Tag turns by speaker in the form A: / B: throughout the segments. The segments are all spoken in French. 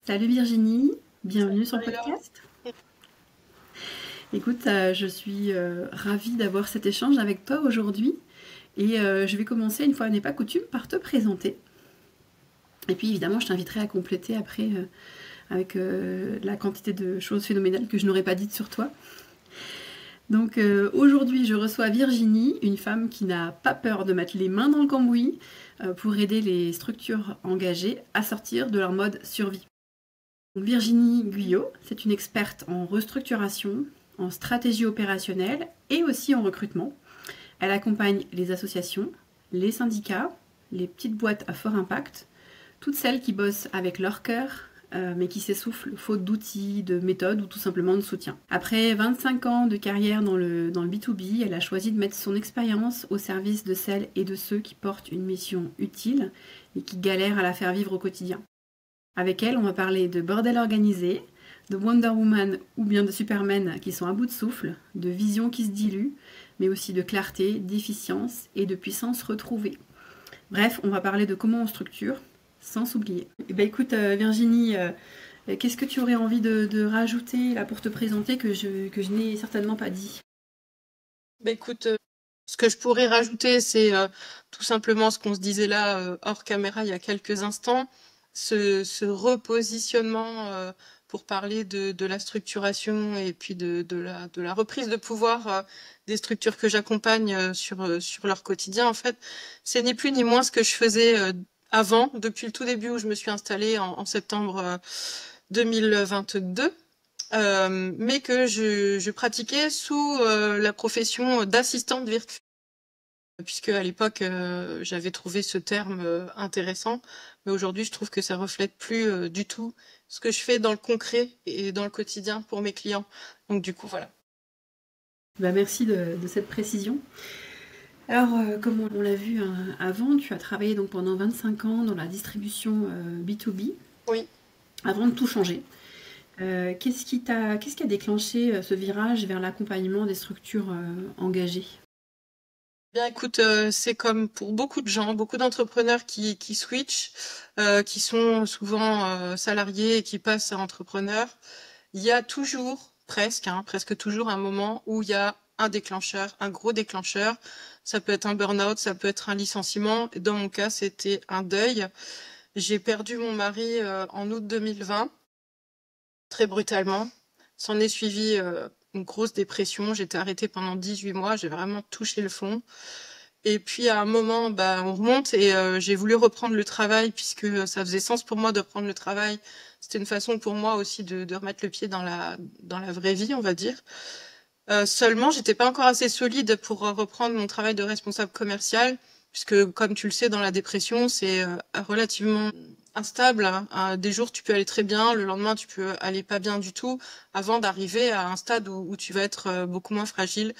A: Salut Virginie, bienvenue sur le
B: Salut Laure.
A: podcast. Écoute, je suis ravie d'avoir cet échange avec toi aujourd'hui et je vais commencer, une fois n'est pas coutume, par te présenter. Et puis évidemment, je t'inviterai à compléter après avec la quantité de choses phénoménales que je n'aurais pas dites sur toi. Donc aujourd'hui, je reçois Virginie, une femme qui n'a pas peur de mettre les mains dans le cambouis pour aider les structures engagées à sortir de leur mode survie. Virginie Guyot, c'est une experte en restructuration, en stratégie opérationnelle et aussi en recrutement. Elle accompagne les associations, les syndicats, les petites boîtes à fort impact, toutes celles qui bossent avec leur cœur, mais qui s'essoufflent faute d'outils, de méthodes ou tout simplement de soutien. Après 25 ans de carrière dans le B2B, elle a choisi de mettre son expérience au service de celles et de ceux qui portent une mission utile et qui galèrent à la faire vivre au quotidien. Avec elle, on va parler de bordel organisé, de Wonder Woman ou bien de Superman qui sont à bout de souffle, de vision qui se dilue, mais aussi de clarté, d'efficience et de puissance retrouvée. Bref, on va parler de comment on structure, sans s'oublier. Eh ben écoute Virginie, qu'est-ce que tu aurais envie de rajouter là pour te présenter que je n'ai certainement pas dit?
B: Écoute, ce que je pourrais rajouter, c'est tout simplement ce qu'on se disait là hors caméra il y a quelques instants, ce repositionnement pour parler de la structuration et puis de la reprise de pouvoir des structures que j'accompagne sur leur quotidien. En fait, c'est ni plus ni moins ce que je faisais avant, depuis le tout début où je me suis installée en septembre 2022. Mais que je pratiquais sous la profession d'assistante virtuelle, puisque à l'époque j'avais trouvé ce terme intéressant, mais aujourd'hui je trouve que ça reflète plus du tout ce que je fais dans le concret et dans le quotidien pour mes clients. Donc du coup voilà.
A: Ben, merci de cette précision. Alors, comme on l'a vu avant, tu as travaillé donc pendant 25 ans dans la distribution B2B,
B: Oui.
A: avant de tout changer. Qu'est-ce qui a déclenché ce virage vers l'accompagnement des structures engagées?
B: Bien écoute, c'est comme pour beaucoup de gens, beaucoup d'entrepreneurs qui switchent, qui sont souvent salariés et qui passent à entrepreneurs. Il y a toujours, presque toujours un moment où il y a un déclencheur, un gros déclencheur. Ça peut être un burn-out, ça peut être un licenciement. Dans mon cas, c'était un deuil. J'ai perdu mon mari en août 2020, très brutalement. S'en est suivi une grosse dépression. J'étais arrêtée pendant 18 mois. J'ai vraiment touché le fond. Et puis à un moment, on remonte et j'ai voulu reprendre le travail puisque ça faisait sens pour moi de reprendre le travail. C'était une façon pour moi aussi de remettre le pied dans la vraie vie, on va dire. Seulement, j'étais pas encore assez solide pour reprendre mon travail de responsable commercial, puisque comme tu le sais, dans la dépression, c'est relativement instable, hein. Des jours, tu peux aller très bien, le lendemain, tu peux aller pas bien du tout, avant d'arriver à un stade où tu vas être beaucoup moins fragile.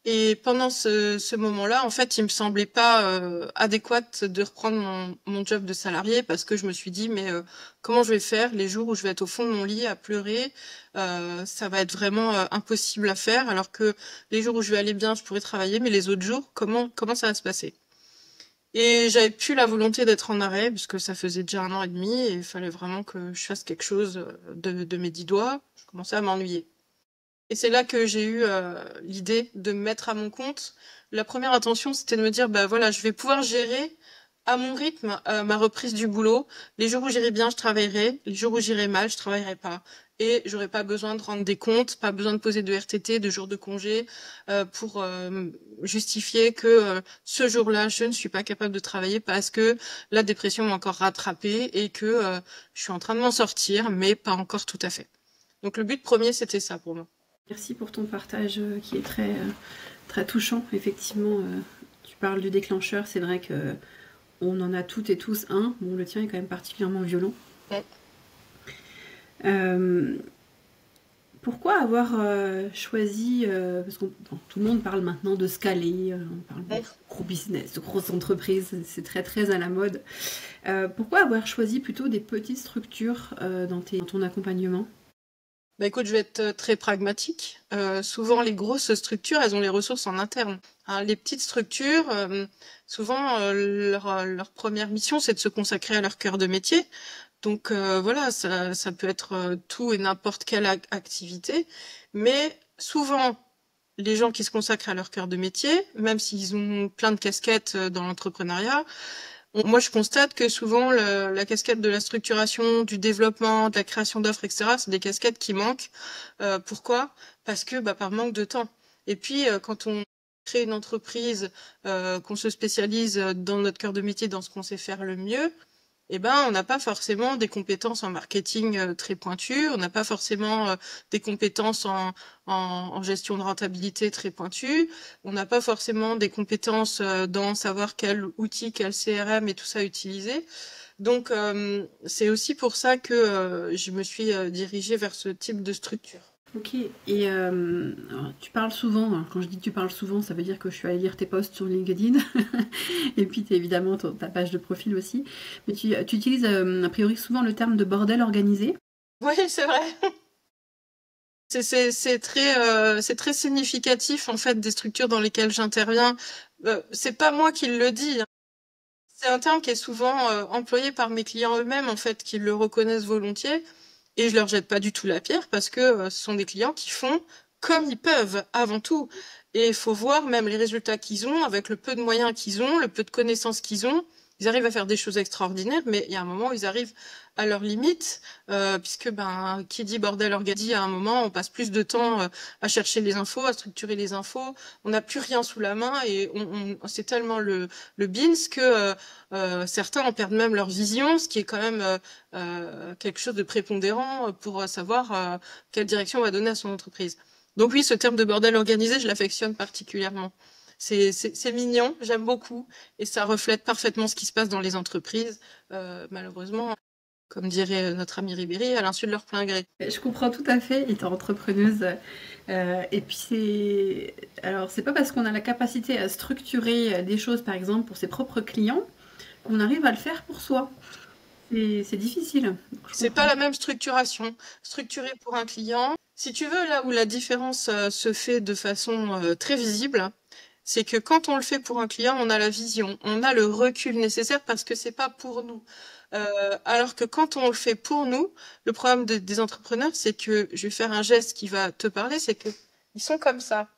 B: Et pendant ce moment-là, en fait, il me semblait pas adéquat de reprendre mon job de salarié parce que je me suis dit, mais comment je vais faire les jours où je vais être au fond de mon lit à pleurer, ça va être vraiment impossible à faire, alors que les jours où je vais aller bien, je pourrais travailler, mais les autres jours, comment ça va se passer? Et j'avais plus la volonté d'être en arrêt puisque ça faisait déjà 1 an et demi et il fallait vraiment que je fasse quelque chose de mes 10 doigts. Je commençais à m'ennuyer. Et c'est là que j'ai eu l'idée de me mettre à mon compte. La première intention, c'était de me dire, bah voilà, je vais pouvoir gérer à mon rythme ma reprise du boulot. Les jours où j'irai bien, je travaillerai. Les jours où j'irai mal, je travaillerai pas. Et j'aurais pas besoin de rendre des comptes, pas besoin de poser de RTT, de jours de congé, pour justifier que ce jour-là, je ne suis pas capable de travailler parce que la dépression m'a encore rattrapée et que je suis en train de m'en sortir, mais pas encore tout à fait. Donc le but premier, c'était ça pour moi.
A: Merci pour ton partage qui est très touchant. Effectivement, tu parles du déclencheur, c'est vrai que on en a toutes et tous un. Bon, le tien est quand même particulièrement violent.
B: Ouais.
A: Pourquoi avoir choisi, parce que tout le monde parle maintenant de scaler, on parle de
B: Ouais.
A: gros business, de grosses entreprises, c'est très très à la mode. Pourquoi avoir choisi plutôt des petites structures dans ton accompagnement?
B: Écoute, je vais être très pragmatique. Souvent, les grosses structures, elles ont les ressources en interne. Hein, les petites structures, souvent, leur première mission, c'est de se consacrer à leur cœur de métier. Donc voilà, ça peut être tout et n'importe quelle activité, mais souvent, les gens qui se consacrent à leur cœur de métier, même s'ils ont plein de casquettes dans l'entrepreneuriat, moi je constate que souvent la casquette de la structuration, du développement, de la création d'offres, etc., c'est des casquettes qui manquent. Pourquoi? Parce que par manque de temps. Et puis quand on crée une entreprise, qu'on se spécialise dans notre cœur de métier, dans ce qu'on sait faire le mieux, on n'a pas forcément des compétences en marketing très pointues, on n'a pas forcément des compétences en gestion de rentabilité très pointues, on n'a pas forcément des compétences dans savoir quel outil, quel CRM et tout ça utiliser. Donc c'est aussi pour ça que je me suis dirigée vers ce type de structure.
A: Ok, et alors, tu parles souvent, hein. Quand je dis que tu parles souvent, ça veut dire que je suis allée lire tes posts sur LinkedIn, et puis évidemment ta page de profil aussi, mais tu utilises a priori souvent le terme de bordel organisé.
B: Oui, c'est vrai. C'est très significatif en fait des structures dans lesquelles j'interviens. C'est pas moi qui le dis, hein. C'est un terme qui est souvent employé par mes clients eux-mêmes en fait, qui le reconnaissent volontiers. Et je leur jette pas du tout la pierre parce que ce sont des clients qui font comme ils peuvent avant tout. Et il faut voir même les résultats qu'ils ont avec le peu de moyens qu'ils ont, le peu de connaissances qu'ils ont. Ils arrivent à faire des choses extraordinaires, mais il y a un moment où ils arrivent à leurs limites, puisque qui dit bordel organisé, à un moment on passe plus de temps à chercher les infos, à structurer les infos, on n'a plus rien sous la main et c'est tellement le beans que certains en perdent même leur vision, ce qui est quand même quelque chose de prépondérant pour savoir quelle direction on va donner à son entreprise. Donc oui, ce terme de bordel organisé, je l'affectionne particulièrement. C'est mignon, j'aime beaucoup, et ça reflète parfaitement ce qui se passe dans les entreprises. Malheureusement, comme dirait notre ami Ribéry, à l'insu de leur plein gré.
A: Je comprends tout à fait, étant entrepreneuse. Et puis c'est pas parce qu'on a la capacité à structurer des choses, par exemple pour ses propres clients, qu'on arrive à le faire pour soi. C'est difficile.
B: C'est pas la même structuration. Structuré pour un client, si tu veux, là où la différence se fait de façon très visible, c'est que quand on le fait pour un client, on a la vision, on a le recul nécessaire parce que c'est pas pour nous. Alors que quand on le fait pour nous, le problème des entrepreneurs, c'est que je vais faire un geste qui va te parler, c'est que ils sont comme ça.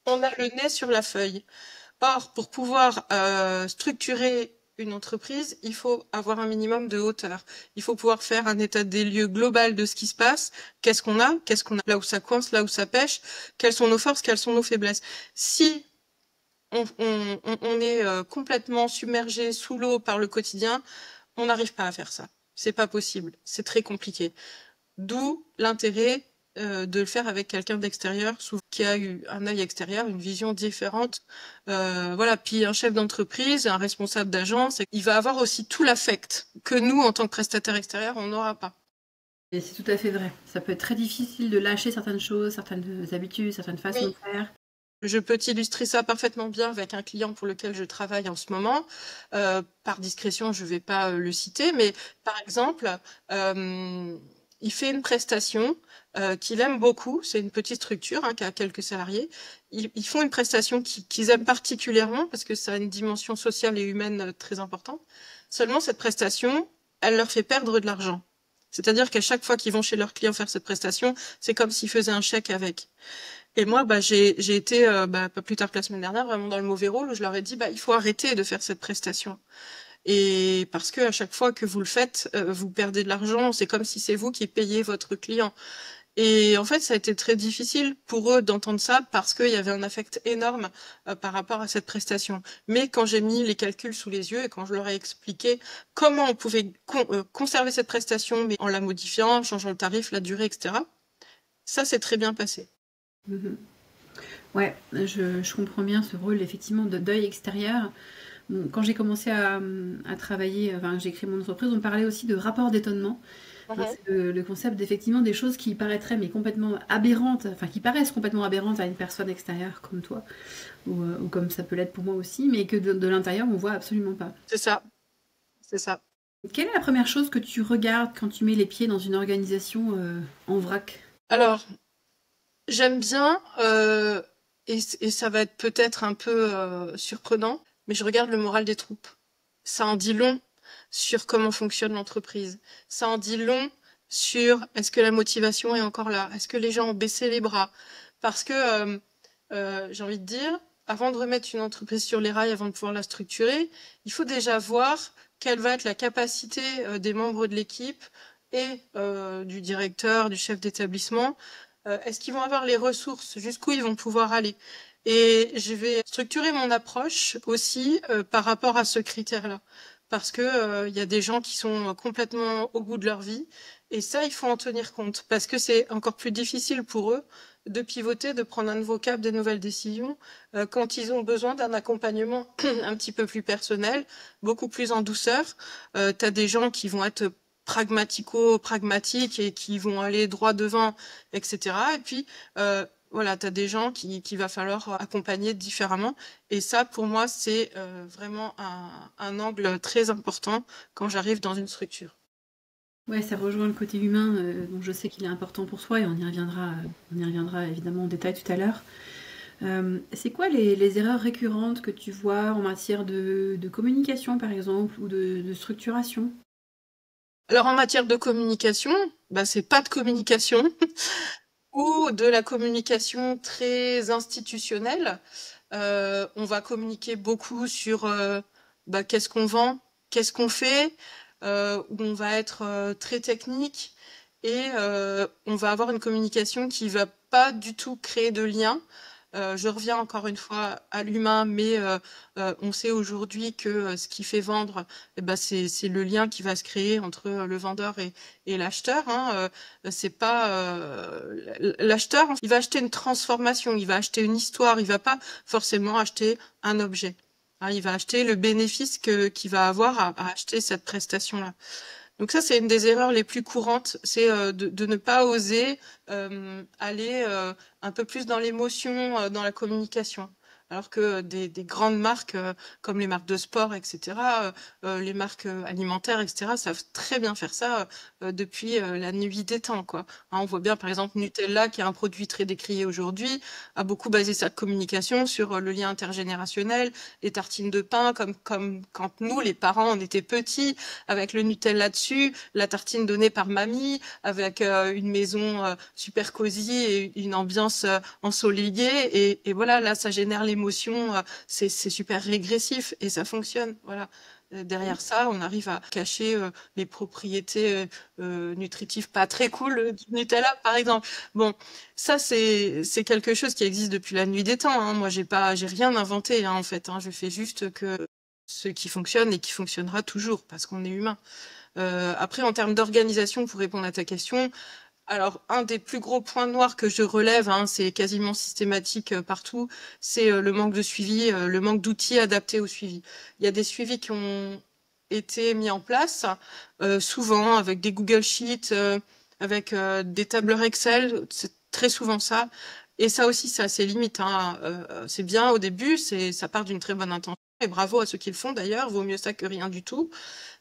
B: On a le nez sur la feuille. Or, pour pouvoir structurer une entreprise, il faut avoir un minimum de hauteur. Il faut pouvoir faire un état des lieux global de ce qui se passe. Qu'est-ce qu'on a, là où ça coince, là où ça pêche, quelles sont nos forces, quelles sont nos faiblesses. Si on est complètement submergé sous l'eau par le quotidien, on n'arrive pas à faire ça. C'est pas possible. C'est très compliqué. D'où l'intérêt de le faire avec quelqu'un d'extérieur, qui a eu un œil extérieur, une vision différente. Voilà. Puis un chef d'entreprise, un responsable d'agence, il va avoir aussi tout l'affect que nous, en tant que prestataire extérieur, on n'aura pas.
A: Et c'est tout à fait vrai. Ça peut être très difficile de lâcher certaines choses, certaines habitudes, certaines façons
B: Oui.
A: de faire.
B: Je peux t'illustrer ça parfaitement bien avec un client pour lequel je travaille en ce moment. Par discrétion, je ne vais pas le citer, mais par exemple, il fait une prestation qu'il aime beaucoup. C'est une petite structure qui a quelques salariés. Ils font une prestation qu'ils aiment particulièrement parce que ça a une dimension sociale et humaine très importante. Seulement, cette prestation, elle leur fait perdre de l'argent. C'est-à-dire qu'à chaque fois qu'ils vont chez leur client faire cette prestation, c'est comme s'ils faisaient un chèque avec. Et moi, j'ai été, pas plus tard que la semaine dernière, vraiment dans le mauvais rôle où je leur ai dit, il faut arrêter de faire cette prestation. Et parce que à chaque fois que vous le faites, vous perdez de l'argent. C'est comme si c'est vous qui payez votre client. Et en fait, ça a été très difficile pour eux d'entendre ça parce qu'il y avait un affect énorme par rapport à cette prestation. Mais quand j'ai mis les calculs sous les yeux et quand je leur ai expliqué comment on pouvait conserver cette prestation, mais en la modifiant, en changeant le tarif, la durée, etc., ça s'est très bien passé.
A: Ouais, je comprends bien ce rôle effectivement de deuil extérieur. Bon, quand j'ai commencé à travailler, j'ai créé mon entreprise, on parlait aussi de rapport d'étonnement. C'est le concept d'effectivement des choses qui paraîtraient mais complètement aberrantes, qui paraissent complètement aberrantes à une personne extérieure comme toi, ou comme ça peut l'être pour moi aussi, mais que de l'intérieur on voit absolument pas.
B: C'est ça, c'est ça.
A: Quelle est la première chose que tu regardes quand tu mets les pieds dans une organisation en vrac?
B: Alors, j'aime bien, et ça va être peut-être un peu surprenant, mais je regarde le moral des troupes. Ça en dit long sur comment fonctionne l'entreprise. Ça en dit long sur est-ce que la motivation est encore là? Est-ce que les gens ont baissé les bras? Parce que, j'ai envie de dire, avant de remettre une entreprise sur les rails, avant de pouvoir la structurer, il faut déjà voir quelle va être la capacité des membres de l'équipe et du directeur, du chef d'établissement. Est-ce qu'ils vont avoir les ressources? Jusqu'où ils vont pouvoir aller? Et je vais structurer mon approche aussi par rapport à ce critère-là. Parce que il y a des gens qui sont complètement au bout de leur vie. Et ça, il faut en tenir compte. Parce que c'est encore plus difficile pour eux de pivoter, de prendre un nouveau cap, des nouvelles décisions, quand ils ont besoin d'un accompagnement un petit peu plus personnel, beaucoup plus en douceur. Tu as des gens qui vont être pragmatiques et qui vont aller droit devant, etc. Et puis, voilà, tu as des gens qui va falloir accompagner différemment. Et ça, pour moi, c'est vraiment un angle très important quand j'arrive dans une structure.
A: Ouais, ça rejoint le côté humain, dont je sais qu'il est important pour toi, et on y reviendra évidemment en détail tout à l'heure. C'est quoi les erreurs récurrentes que tu vois en matière de communication, par exemple, ou de structuration?
B: Alors, en matière de communication, bah, c'est pas de communication ou de la communication très institutionnelle. On va communiquer beaucoup sur bah, qu'est-ce qu'on vend, qu'est-ce qu'on fait, où on va être très technique et on va avoir une communication qui va pas du tout créer de lien. Je reviens encore une fois à l'humain, mais on sait aujourd'hui que ce qui fait vendre, eh ben, c'est le lien qui va se créer entre le vendeur et l'acheteur. Hein. C'est pas l'acheteur, il va acheter une transformation, il va acheter une histoire, il va pas forcément acheter un objet. Hein, il va acheter le bénéfice qu'il va avoir à acheter cette prestation-là. Donc ça, c'est une des erreurs les plus courantes, c'est de ne pas oser aller un peu plus dans l'émotion, dans la communication. Alors que des grandes marques comme les marques de sport, etc., les marques alimentaires, etc., savent très bien faire ça depuis la nuit des temps, quoi. Hein, on voit bien, par exemple, Nutella, qui est un produit très décrié aujourd'hui, a beaucoup basé sa communication sur le lien intergénérationnel, les tartines de pain, comme quand nous, les parents, on était petits, avec le Nutella dessus, la tartine donnée par mamie, avec une maison super cosy et une ambiance ensoleillée. Et voilà, là, ça génère l'émotion, c'est super régressif et ça fonctionne. Voilà. Derrière ça, on arrive à cacher les propriétés nutritives pas très cool du Nutella, par exemple. Bon, ça c'est quelque chose qui existe depuis la nuit des temps. Hein. Moi, j'ai rien inventé hein, en fait. Hein. Je fais juste que ce qui fonctionne et qui fonctionnera toujours parce qu'on est humain. Après, en termes d'organisation, pour répondre à ta question, alors un des plus gros points noirs que je relève, hein, c'est quasiment systématique partout, c'est le manque de suivi, le manque d'outils adaptés au suivi. Il y a des suivis qui ont été mis en place, souvent avec des Google Sheets, avec des tableurs Excel, c'est très souvent ça. Et ça aussi, c'est assez limite. Hein. C'est bien au début, ça part d'une très bonne intention. Et bravo à ceux qui le font d'ailleurs, vaut mieux ça que rien du tout.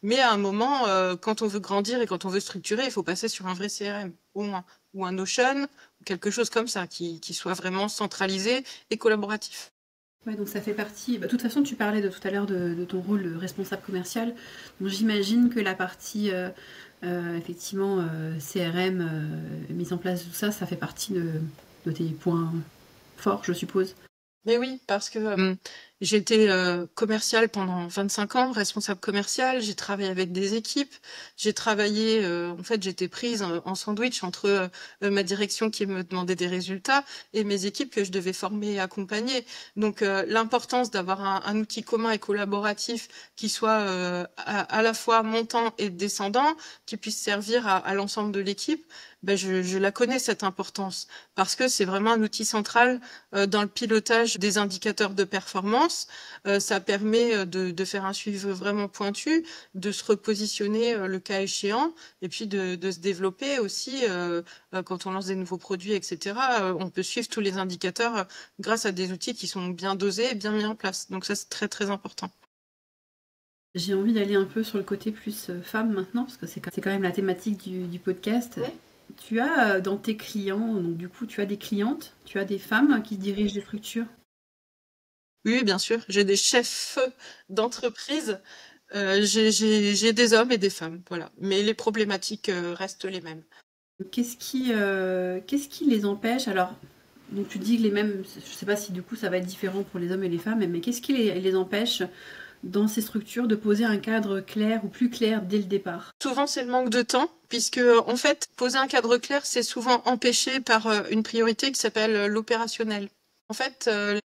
B: Mais à un moment, quand on veut grandir et quand on veut structurer, il faut passer sur un vrai CRM, au moins, ou un Notion, ou quelque chose comme ça, qui soit vraiment centralisé et collaboratif.
A: Ouais, donc ça fait partie. De toute façon, tu parlais de tout à l'heure de ton rôle de responsable commercial. Donc j'imagine que la partie effectivement CRM, mise en place, tout ça, ça fait partie de tes points forts, je suppose.
B: Mais oui, parce que j'ai été commerciale pendant 25 ans, responsable commerciale, j'ai travaillé avec des équipes, j'ai travaillé, en fait j'étais prise en sandwich entre ma direction qui me demandait des résultats et mes équipes que je devais former et accompagner. Donc l'importance d'avoir un outil commun et collaboratif qui soit à la fois montant et descendant, qui puisse servir à l'ensemble de l'équipe, ben je la connais cette importance parce que c'est vraiment un outil central dans le pilotage des indicateurs de performance. Ça permet de faire un suivi vraiment pointu, de se repositionner le cas échéant, et puis de se développer aussi quand on lance des nouveaux produits, etc. On peut suivre tous les indicateurs grâce à des outils qui sont bien dosés et bien mis en place. Donc ça, c'est très, très important.
A: J'ai envie d'aller un peu sur le côté plus femme maintenant, parce que c'est quand même la thématique du podcast.
B: Ouais.
A: Tu as dans tes clients, donc du coup, tu as des clientes, tu as des femmes qui dirigent des structures.
B: Oui, bien sûr. J'ai des chefs d'entreprise J'ai des hommes et des femmes, voilà. Mais les problématiques restent les mêmes.
A: Qu'est-ce qui les empêche? Alors, donc tu dis que les mêmes, je ne sais pas si du coup ça va être différent pour les hommes et les femmes, mais qu'est-ce qui les empêche dans ces structures de poser un cadre clair ou plus clair dès le départ?
B: Souvent, c'est le manque de temps, puisque en fait, poser un cadre clair, c'est souvent empêché par une priorité qui s'appelle l'opérationnel. En fait, les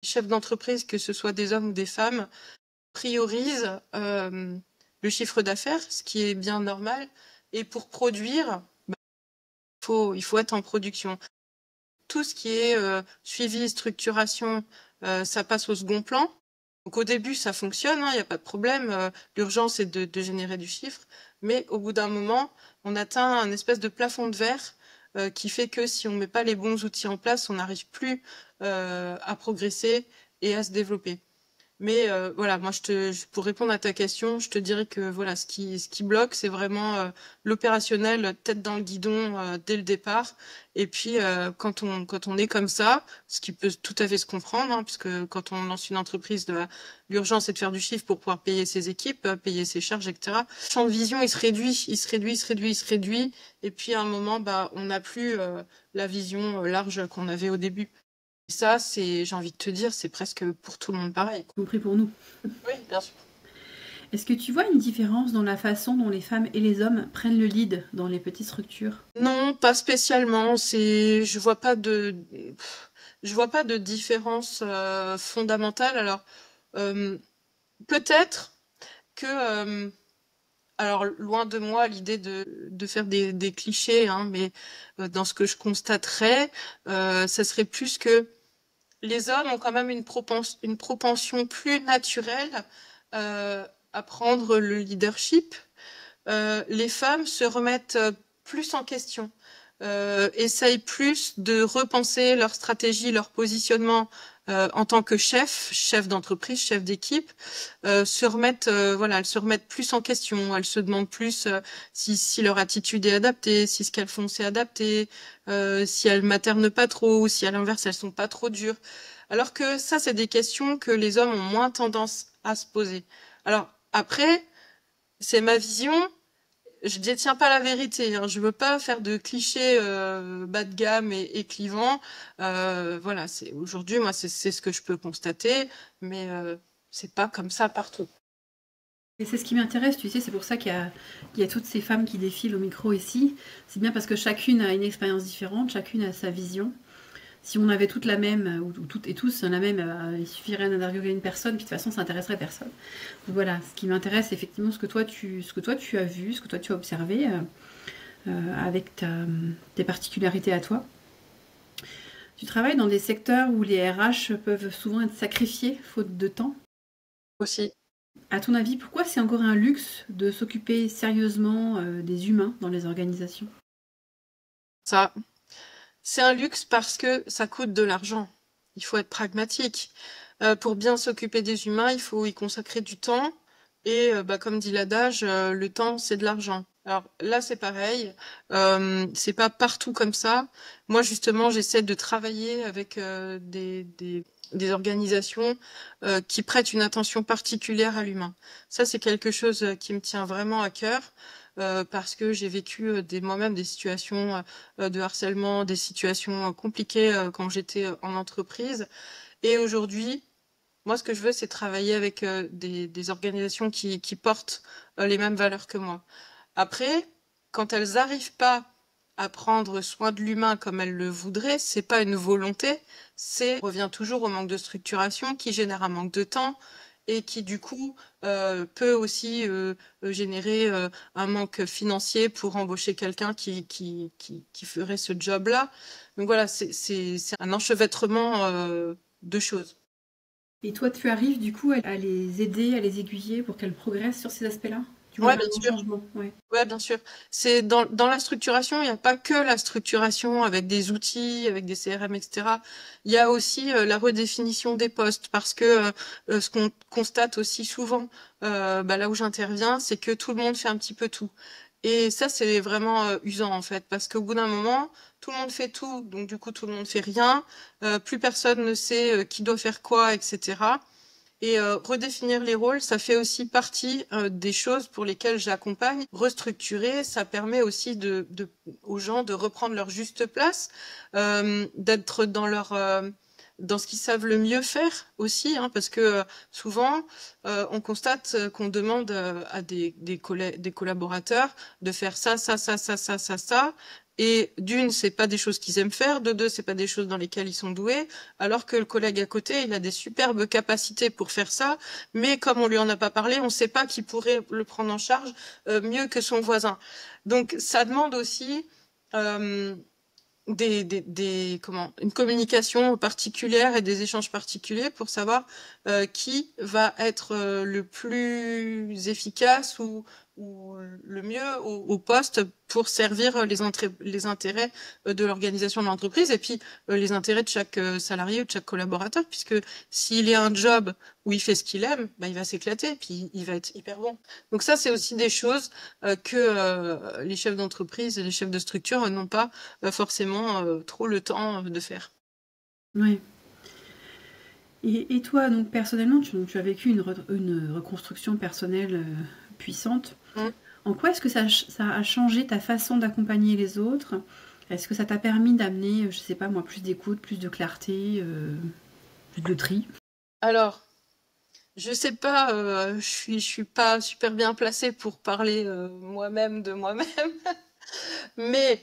B: chefs d'entreprise, que ce soit des hommes ou des femmes, priorisent le chiffre d'affaires, ce qui est bien normal. Et pour produire, il faut être en production. Tout ce qui est suivi, structuration, ça passe au second plan. Donc au début, ça fonctionne, il n'y a pas de problème. L'urgence est de générer du chiffre. Mais au bout d'un moment, on atteint un espèce de plafond de verre qui fait que si on ne met pas les bons outils en place, on n'arrive plus à progresser et à se développer. Mais voilà, moi, pour répondre à ta question, je te dirais que voilà, ce qui bloque, c'est vraiment l'opérationnel, tête dans le guidon dès le départ. Et puis quand on est comme ça, ce qui peut tout à fait se comprendre, hein, puisque quand on lance une entreprise, l'urgence est de faire du chiffre pour pouvoir payer ses équipes, payer ses charges, etc. Le champ de vision, il se réduit, il se réduit, il se réduit, il se réduit. Et puis à un moment, on n'a plus la vision large qu'on avait au début. Et ça, j'ai envie de te dire, c'est presque pour tout le monde pareil.
A: Y compris pour nous.
B: Oui, bien sûr.
A: Est-ce que tu vois une différence dans la façon dont les femmes et les hommes prennent le lead dans les petites structures?
B: Non, pas spécialement. Je vois pas de différence fondamentale. Alors, euh, peut-être que, alors loin de moi l'idée de faire des clichés, hein, mais dans ce que je constaterais, ça serait plus que les hommes ont quand même une propension plus naturelle à prendre le leadership. Les femmes se remettent plus en question, essayent plus de repenser leur stratégie, leur positionnement en tant que chef d'entreprise, chef d'équipe, voilà, elles se remettent plus en question, elles se demandent plus si leur attitude est adaptée, si ce qu'elles font c'est adapté, si elles maternent pas trop, ou si à l'inverse elles sont pas trop dures. Alors que ça, c'est des questions que les hommes ont moins tendance à se poser. Alors après, c'est ma vision. Je détiens pas la vérité, hein. Je veux pas faire de clichés bas de gamme et clivants. Voilà, c'est aujourd'hui, moi, c'est ce que je peux constater, mais c'est pas comme ça partout.
A: Et c'est ce qui m'intéresse, tu sais, c'est pour ça qu'il y a toutes ces femmes qui défilent au micro ici. C'est bien parce que chacune a une expérience différente, chacune a sa vision. Si on avait toutes la même, ou toutes et tous la même, il suffirait d'interviewer une personne, puis de toute façon, ça n'intéresserait personne. Donc voilà, ce qui m'intéresse, c'est effectivement ce que toi tu as vu, ce que toi tu as observé, avec tes particularités à toi. Tu travailles dans des secteurs où les RH peuvent souvent être sacrifiés, faute de temps.
B: Aussi,
A: À ton avis, pourquoi c'est encore un luxe de s'occuper sérieusement des humains dans les organisations?
B: ça, c'est un luxe parce que ça coûte de l'argent. Il faut être pragmatique. Pour bien s'occuper des humains, il faut y consacrer du temps. Et comme dit l'adage, le temps, c'est de l'argent. Alors là, c'est pareil. C'est pas partout comme ça. Moi, justement, j'essaie de travailler avec des organisations qui prêtent une attention particulière à l'humain. Ça, c'est quelque chose qui me tient vraiment à cœur. Parce que j'ai vécu moi-même des situations de harcèlement, des situations compliquées quand j'étais en entreprise. Et aujourd'hui, moi, ce que je veux, c'est travailler avec des organisations qui portent les mêmes valeurs que moi. Après, quand elles n'arrivent pas à prendre soin de l'humain comme elles le voudraient, c'est pas une volonté, on revient toujours au manque de structuration qui génère un manque de temps et qui du coup peut aussi générer un manque financier pour embaucher quelqu'un qui ferait ce job-là. Donc voilà, c'est un enchevêtrement de choses.
A: Et toi, tu arrives du coup à les aider, à les aiguiller pour qu'elles progressent sur ces aspects-là? Tu vois
B: Ouais, bien
A: vraiment le
B: sûr.
A: changement, ouais.
B: Ouais, bien sûr. C'est dans la structuration, il n'y a pas que la structuration avec des outils, avec des CRM, etc. Il y a aussi la redéfinition des postes parce que ce qu'on constate aussi souvent, là où j'interviens, c'est que tout le monde fait un petit peu tout. Et ça, c'est vraiment usant en fait, parce qu'au bout d'un moment, tout le monde fait tout, donc du coup, tout le monde fait rien. Plus personne ne sait qui doit faire quoi, etc. Et redéfinir les rôles, ça fait aussi partie des choses pour lesquelles j'accompagne. Restructurer, ça permet aussi aux gens de reprendre leur juste place, d'être dans dans ce qu'ils savent le mieux faire aussi, hein, parce que souvent, on constate qu'on demande à des collaborateurs de faire ça, ça, ça, ça, ça, ça, ça. Et d'une, c'est pas des choses qu'ils aiment faire. De deux, c'est pas des choses dans lesquelles ils sont doués. Alors que le collègue à côté, il a des superbes capacités pour faire ça. Mais comme on lui en a pas parlé, on sait pas qui pourrait le prendre en charge mieux que son voisin. Donc, ça demande aussi, euh, une communication particulière et des échanges particuliers pour savoir qui va être le plus efficace ou le mieux au poste pour servir les intérêts de l'organisation de l'entreprise et puis les intérêts de chaque salarié ou de chaque collaborateur, puisque s'il a un job où il fait ce qu'il aime, bah, il va s'éclater, puis il va être hyper bon. Donc ça, c'est aussi des choses que les chefs d'entreprise et les chefs de structure n'ont pas forcément trop le temps de faire.
A: Oui. Et toi, donc personnellement, tu as vécu une reconstruction personnelle puissante.
B: Mm.
A: En quoi est-ce que ça a changé ta façon d'accompagner les autres? Est-ce que ça t'a permis d'amener, je sais pas moi, plus d'écoute, plus de clarté, plus de tri?
B: Alors, je sais pas, je suis pas super bien placée pour parler moi-même de moi-même, mais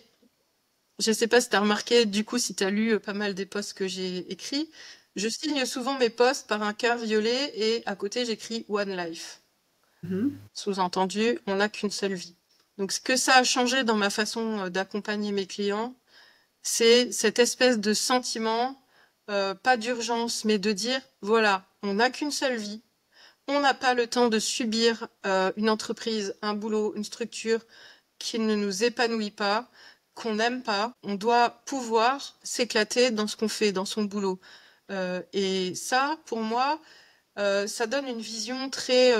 B: je sais pas si t'as remarqué, du coup, si t'as lu pas mal des posts que j'ai écrits, je signe souvent mes posts par un cœur violet et à côté j'écris One Life.
A: Mhm.
B: Sous-entendu, on n'a qu'une seule vie. Donc, ce que ça a changé dans ma façon d'accompagner mes clients, c'est cette espèce de sentiment, pas d'urgence, mais de dire, voilà, on n'a qu'une seule vie, on n'a pas le temps de subir une entreprise, un boulot, une structure qui ne nous épanouit pas, qu'on n'aime pas. On doit pouvoir s'éclater dans ce qu'on fait, dans son boulot. Et ça, pour moi, ça donne une vision très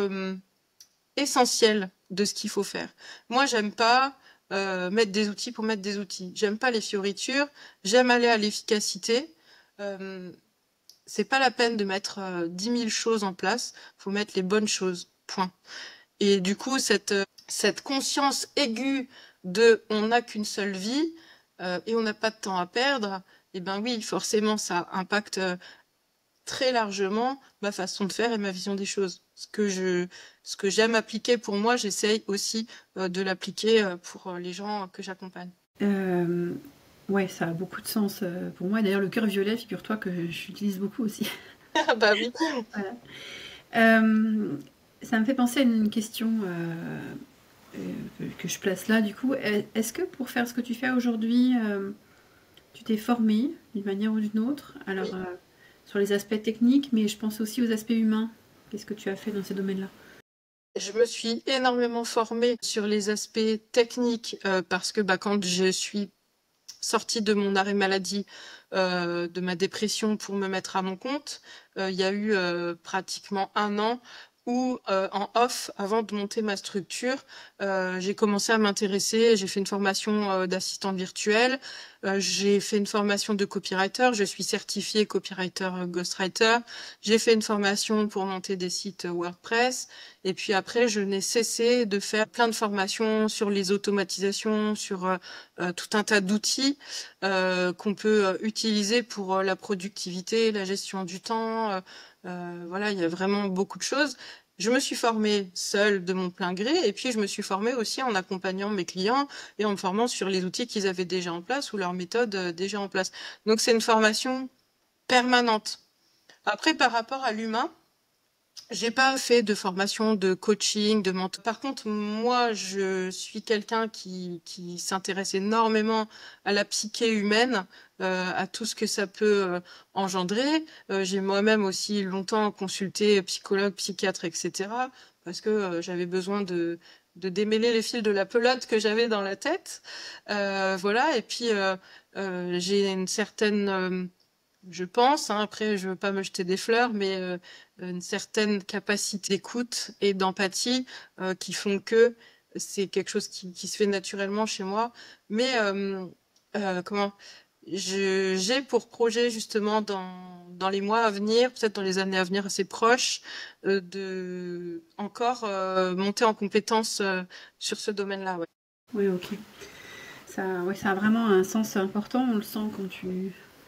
B: essentielle de ce qu'il faut faire. Moi, j'aime pas mettre des outils pour mettre des outils. J'aime pas les fioritures. J'aime aller à l'efficacité. Euh, c'est pas la peine de mettre 10 000 choses en place. Faut mettre les bonnes choses. Point. Et du coup, cette conscience aiguë de on n'a qu'une seule vie et on n'a pas de temps à perdre, eh ben oui, forcément, ça impacte très largement ma façon de faire et ma vision des choses. Ce que j'aime appliquer pour moi, j'essaye aussi de l'appliquer pour les gens que j'accompagne.
A: Euh, ouais, ça a beaucoup de sens pour moi. D'ailleurs, le cœur violet, figure-toi que j'utilise beaucoup aussi.
B: Ah bah oui.
A: Voilà. Euh, Ça me fait penser à une question que je place là, du coup. Est-ce que pour faire ce que tu fais aujourd'hui, tu t'es formé d'une manière ou d'une autre? Alors,
B: Oui.
A: sur les aspects techniques, mais je pense aussi aux aspects humains. Qu'est-ce que tu as fait dans ces domaines-là?
B: Je me suis énormément formée sur les aspects techniques parce que bah, quand je suis sortie de mon arrêt maladie, de ma dépression pour me mettre à mon compte, il y a eu pratiquement un an où en off, avant de monter ma structure, j'ai commencé à m'intéresser. J'ai fait une formation d'assistante virtuelle, j'ai fait une formation de copywriter, je suis certifiée copywriter ghostwriter, j'ai fait une formation pour monter des sites WordPress, et puis après, je n'ai cessé de faire plein de formations sur les automatisations, sur tout un tas d'outils qu'on peut utiliser pour la productivité, la gestion du temps. Voilà, il y a vraiment beaucoup de choses. Je me suis formée seule de mon plein gré et puis je me suis formée aussi en accompagnant mes clients et en me formant sur les outils qu'ils avaient déjà en place ou leurs méthodes déjà en place. Donc c'est une formation permanente. Après, par rapport à l'humain, j'ai pas fait de formation de coaching, de mentor. Par contre, moi, je suis quelqu'un qui s'intéresse énormément à la psyché humaine, à tout ce que ça peut engendrer. J'ai moi-même aussi longtemps consulté psychologue, psychiatre, etc. parce que j'avais besoin de démêler les fils de la pelote que j'avais dans la tête. Voilà. Et puis, j'ai une certaine je pense, hein, après je veux pas me jeter des fleurs, mais une certaine capacité d'écoute et d'empathie qui font que c'est quelque chose qui se fait naturellement chez moi. Mais comment j'ai pour projet justement dans les mois à venir, peut-être dans les années à venir assez proches, de encore monter en compétence sur ce domaine-là. Ouais.
A: Oui, ok. Ça, ouais, ça a vraiment un sens important, on le sent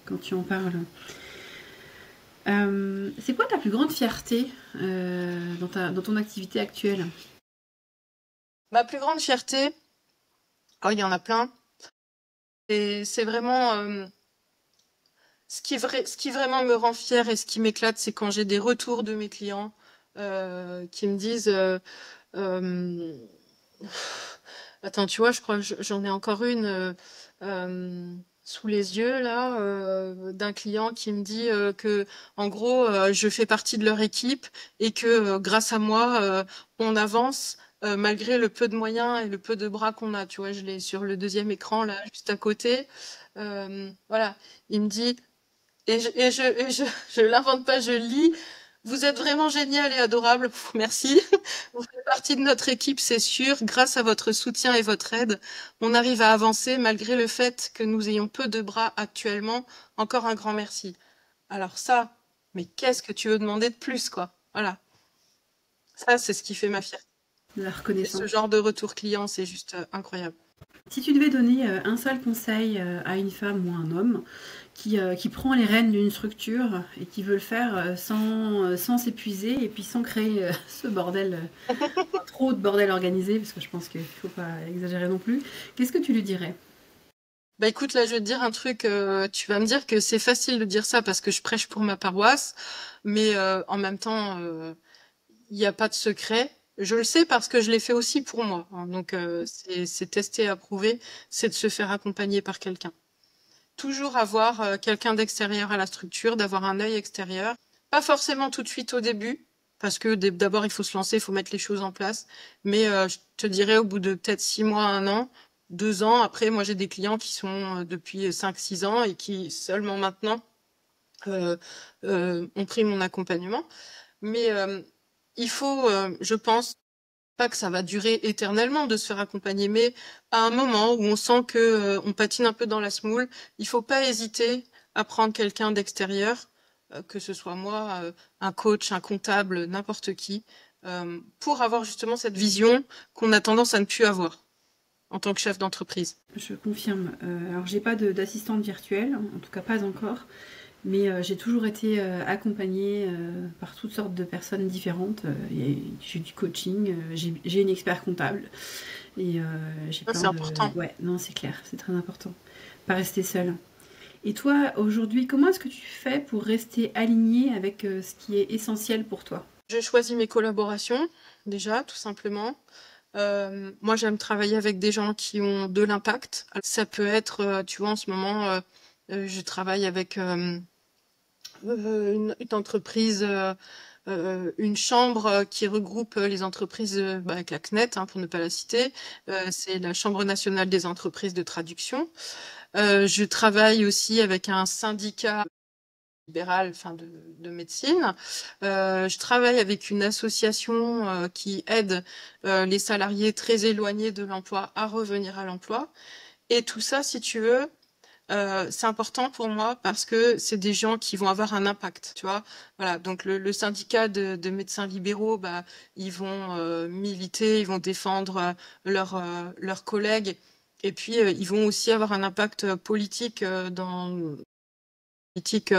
A: quand tu en parles. C'est quoi ta plus grande fierté dans ton activité actuelle?
B: Ma plus grande fierté, oh, il y en a plein, et c'est vraiment ce qui vraiment me rend fière et ce qui m'éclate, c'est quand j'ai des retours de mes clients qui me disent euh, attends, tu vois, je crois que j'en ai encore une sous les yeux là d'un client qui me dit que en gros je fais partie de leur équipe et que grâce à moi on avance malgré le peu de moyens et le peu de bras qu'on a. Tu vois, je l'ai sur le deuxième écran là juste à côté. Voilà, il me dit je l'invente pas, je lis. Vous êtes vraiment génial et adorable. Merci. Vous faites partie de notre équipe, c'est sûr. Grâce à votre soutien et votre aide, on arrive à avancer malgré le fait que nous ayons peu de bras actuellement. Encore un grand merci. Alors ça, mais qu'est-ce que tu veux demander de plus, quoi? Voilà. Ça, c'est ce qui fait ma fierté.
A: De la
B: Et ce
A: reconnaissance.
B: genre de retour client, c'est juste incroyable.
A: Si tu devais donner un seul conseil à une femme ou un homme qui prend les rênes d'une structure et qui veut le faire sans s'épuiser et puis sans créer ce bordel, trop de bordel organisé, parce que je pense qu'il ne faut pas exagérer non plus, qu'est-ce que tu lui dirais?
B: Bah écoute, là je vais te dire un truc, tu vas me dire que c'est facile de dire ça parce que je prêche pour ma paroisse, mais en même temps, il n'y a pas de secret. Je le sais parce que je l'ai fait aussi pour moi, hein. Donc c'est testé et approuvé, c'est de se faire accompagner par quelqu'un. Toujours avoir quelqu'un d'extérieur à la structure, d'avoir un œil extérieur. Pas forcément tout de suite au début, parce que d'abord il faut se lancer, il faut mettre les choses en place. Mais je te dirais au bout de peut-être 6 mois, 1 an, 2 ans, après moi j'ai des clients qui sont depuis 5, 6 ans et qui seulement maintenant euh, ont pris mon accompagnement. Mais il faut, je pense, pas que ça va durer éternellement de se faire accompagner, mais à un moment où on sent que on patine un peu dans la semoule, il faut pas hésiter à prendre quelqu'un d'extérieur, que ce soit moi, un coach, un comptable, n'importe qui, pour avoir justement cette vision qu'on a tendance à ne plus avoir en tant que chef d'entreprise.
A: Je confirme. Alors, j'ai pas d'assistante virtuelle, en tout cas pas encore, mais j'ai toujours été accompagnée par toutes sortes de personnes différentes. J'ai du coaching, j'ai une expert comptable et j'ai
B: Ça,
A: plein
B: c'est
A: de...
B: important.
A: Ouais, non, c'est clair, c'est très important. Pas rester seule. Et toi, aujourd'hui, comment est-ce que tu fais pour rester alignée avec ce qui est essentiel pour toi?
B: Je choisis mes collaborations, déjà, tout simplement. Moi, j'aime travailler avec des gens qui ont de l'impact. Ça peut être, tu vois, en ce moment, je travaille avec une entreprise, une chambre qui regroupe les entreprises, avec la CNET, hein, pour ne pas la citer. C'est la Chambre nationale des entreprises de traduction. Je travaille aussi avec un syndicat libéral, enfin de médecine. Je travaille avec une association qui aide les salariés très éloignés de l'emploi à revenir à l'emploi. Et tout ça, si tu veux, c'est important pour moi parce que c'est des gens qui vont avoir un impact, tu vois. Voilà, donc le syndicat de médecins libéraux, bah, ils vont militer, ils vont défendre leurs collègues, et puis ils vont aussi avoir un impact politique dans politique,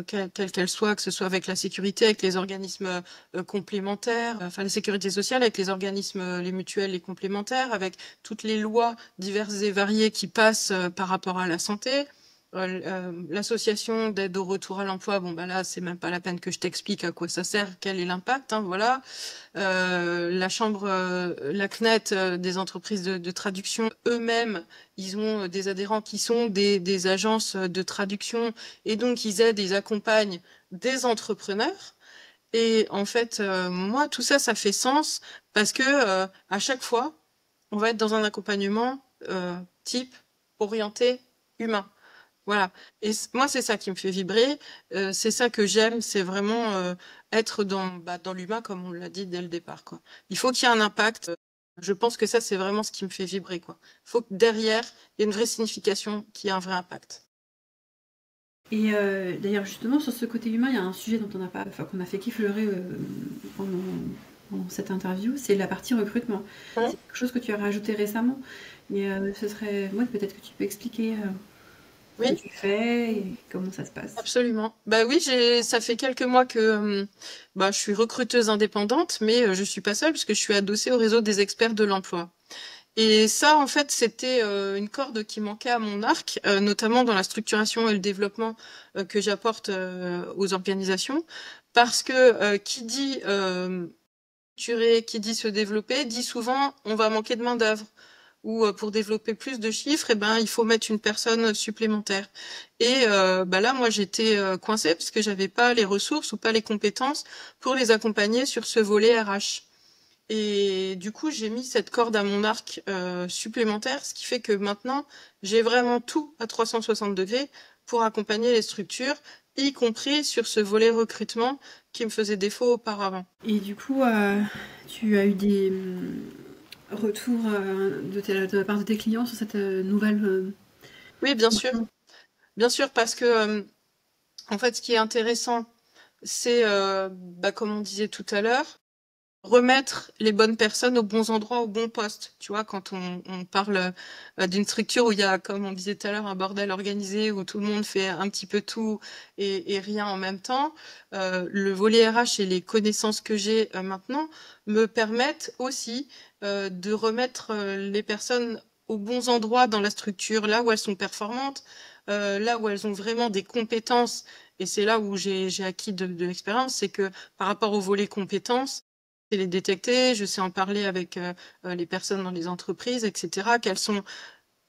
B: quelle qu'elle soit, que ce soit avec la sécurité, avec les organismes complémentaires, enfin la sécurité sociale, avec les organismes, les mutuelles, les complémentaires, avec toutes les lois diverses et variées qui passent par rapport à la santé. L'association d'aide au retour à l'emploi, bon bah là c'est même pas la peine que je t'explique à quoi ça sert, quel est l'impact, hein, voilà. La chambre, la CNET des entreprises de traduction, eux-mêmes, ils ont des adhérents qui sont des agences de traduction et donc ils aident, ils accompagnent des entrepreneurs. Et en fait, moi, tout ça, ça fait sens parce que à chaque fois, on va être dans un accompagnement type orienté humain. Voilà. Et moi, c'est ça qui me fait vibrer. C'est ça que j'aime. C'est vraiment être dans l'humain, comme on l'a dit dès le départ, quoi. Il faut qu'il y ait un impact. Je pense que ça, c'est vraiment ce qui me fait vibrer, quoi. Il faut que derrière, il y ait une vraie signification, qu'il y ait un vrai impact.
A: Et d'ailleurs, justement, sur ce côté humain, il y a un sujet dont on n'a pas, enfin, qu'on a fait qu'effleurer pendant cette interview, c'est la partie recrutement.
B: Hein.
A: C'est quelque chose que tu as rajouté récemment. Mais ce serait, ouais, peut-être que tu peux expliquer ce que
B: Oui,
A: tu fais et comment ça se passe.
B: absolument. Bah oui, ça fait quelques mois que je suis recruteuse indépendante, mais je suis pas seule parce que je suis adossée au réseau des experts de l'emploi. Et ça, en fait, c'était une corde qui manquait à mon arc, notamment dans la structuration et le développement que j'apporte aux organisations, parce que qui dit structurer, qui dit se développer, dit souvent on va manquer de main-d'œuvre. Ou pour développer plus de chiffres, eh ben il faut mettre une personne supplémentaire. Et là, moi, j'étais coincée parce que j'avais pas les ressources ou pas les compétences pour les accompagner sur ce volet RH. Et du coup, j'ai mis cette corde à mon arc supplémentaire, ce qui fait que maintenant, j'ai vraiment tout à 360 degrés pour accompagner les structures, y compris sur ce volet recrutement qui me faisait défaut auparavant.
A: Et du coup, tu as eu des retours de la part de tes clients sur cette nouvelle
B: Oui,
A: fonction.
B: bien sûr, parce que en fait, ce qui est intéressant, c'est, comme on disait tout à l'heure, remettre les bonnes personnes aux bons endroits, au bon poste. Tu vois, quand on parle d'une structure où il y a, comme on disait tout à l'heure, un bordel organisé, où tout le monde fait un petit peu tout et rien en même temps, le volet RH et les connaissances que j'ai maintenant me permettent aussi de remettre les personnes aux bons endroits dans la structure, là où elles sont performantes, là où elles ont vraiment des compétences. Et c'est là où j'ai acquis de l'expérience, c'est que par rapport au volet compétences, sais les détecter, je sais en parler avec les personnes dans les entreprises, etc., quelles sont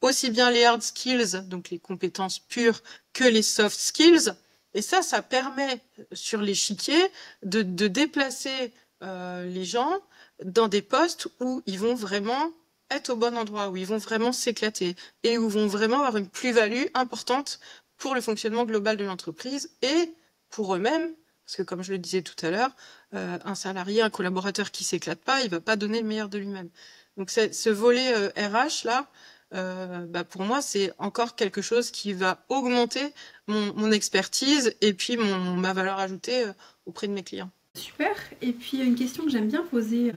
B: aussi bien les hard skills, donc les compétences pures, que les soft skills. Et ça permet sur l'échiquier de déplacer les gens dans des postes où ils vont vraiment être au bon endroit, où ils vont vraiment s'éclater et où vont vraiment avoir une plus-value importante pour le fonctionnement global de l'entreprise et pour eux-mêmes, parce que comme je le disais tout à l'heure, un salarié, un collaborateur qui s'éclate pas, il va pas donner le meilleur de lui-même. Donc ce volet RH là, pour moi, c'est encore quelque chose qui va augmenter mon expertise et puis ma valeur ajoutée auprès de mes clients.
A: Super. Et puis une question que j'aime bien poser,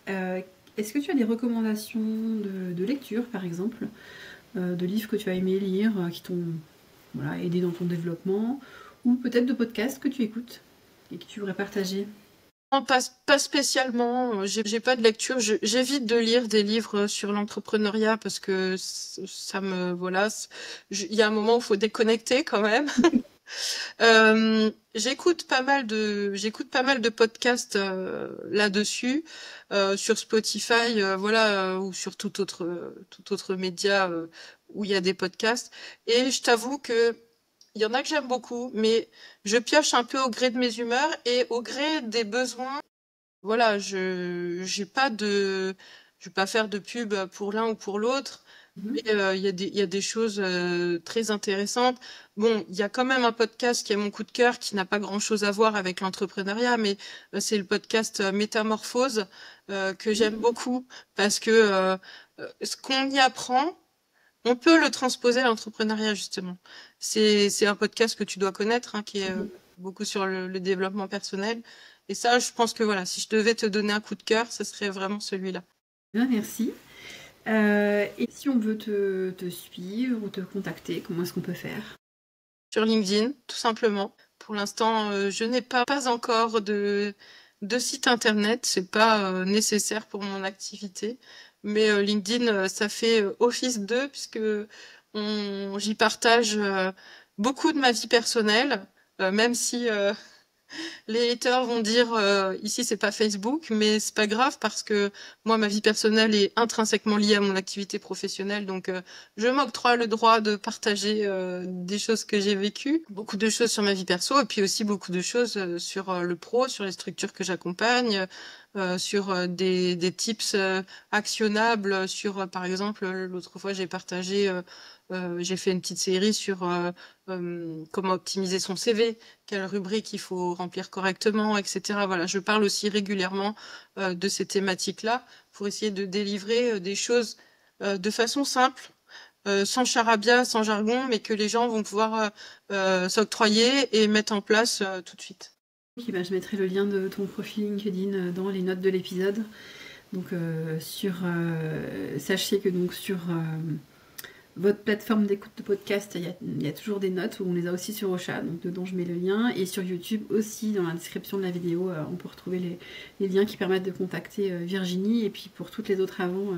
A: euh, est-ce que tu as des recommandations de lecture, par exemple, de livres que tu as aimé lire, qui t'ont voilà, aidé dans ton développement, ou peut-être de podcasts que tu écoutes et que tu voudrais partager?
B: Non, pas spécialement. J'ai pas de lecture. J'évite de lire des livres sur l'entrepreneuriat parce que ça me voilà. Il y a un moment où il faut déconnecter quand même. J'écoute pas mal de podcasts là-dessus, sur Spotify, ou sur tout autre média où il y a des podcasts. Et je t'avoue que il y en a que j'aime beaucoup, mais je pioche un peu au gré de mes humeurs et au gré des besoins. Voilà, je vais pas faire de pub pour l'un ou pour l'autre.
A: Mhm.
B: Mais il y a des choses très intéressantes. Bon, il y a quand même un podcast qui est mon coup de cœur, qui n'a pas grand-chose à voir avec l'entrepreneuriat, mais c'est le podcast Métamorphose que j'aime beaucoup parce que ce qu'on y apprend, on peut le transposer à l'entrepreneuriat justement. C'est un podcast que tu dois connaître, hein, qui est beaucoup sur le développement personnel. Et ça, je pense que voilà, si je devais te donner un coup de cœur, ce serait vraiment celui-là.
A: Bien, merci. Et si on veut te suivre ou te contacter, comment est-ce qu'on peut faire?
B: Sur LinkedIn, tout simplement. Pour l'instant, je n'ai pas encore de site internet, c'est pas nécessaire pour mon activité. Mais LinkedIn, ça fait office d'eux puisque j'y partage beaucoup de ma vie personnelle, même si les haters vont dire ici c'est pas Facebook, mais c'est pas grave parce que moi ma vie personnelle est intrinsèquement liée à mon activité professionnelle, donc je m'octroie le droit de partager des choses que j'ai vécues, beaucoup de choses sur ma vie perso et puis aussi beaucoup de choses sur le pro, sur les structures que j'accompagne, sur des tips actionnables, sur par exemple l'autre fois j'ai partagé j'ai fait une petite série sur comment optimiser son CV, quelle rubrique il faut remplir correctement, etc. Voilà, je parle aussi régulièrement de ces thématiques-là pour essayer de délivrer des choses de façon simple, sans charabia, sans jargon, mais que les gens vont pouvoir s'octroyer et mettre en place tout de suite.
A: Ok, bah, je mettrai le lien de ton profil LinkedIn dans les notes de l'épisode. Donc sachez que donc sur votre plateforme d'écoute de podcast, il y a toujours des notes, où on les a aussi sur Ocha, donc dedans je mets le lien. Et sur YouTube aussi, dans la description de la vidéo, on peut retrouver les liens qui permettent de contacter Virginie. Et puis pour toutes les autres avant,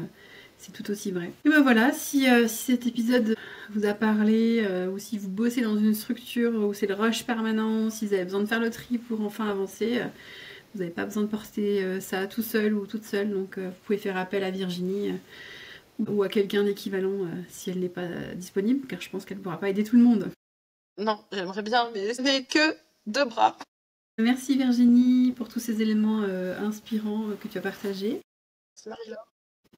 A: c'est tout aussi vrai. Et ben voilà, si cet épisode vous a parlé, ou si vous bossez dans une structure où c'est le rush permanent, si vous avez besoin de faire le tri pour enfin avancer, vous n'avez pas besoin de porter ça tout seul ou toute seule, donc vous pouvez faire appel à Virginie ou à quelqu'un d'équivalent si elle n'est pas disponible, car je pense qu'elle ne pourra pas aider tout le monde.
B: Non, j'aimerais bien, mais ce n'est que 2 bras.
A: Merci Virginie pour tous ces éléments inspirants que tu as partagés.
B: C'est Marie-Laure.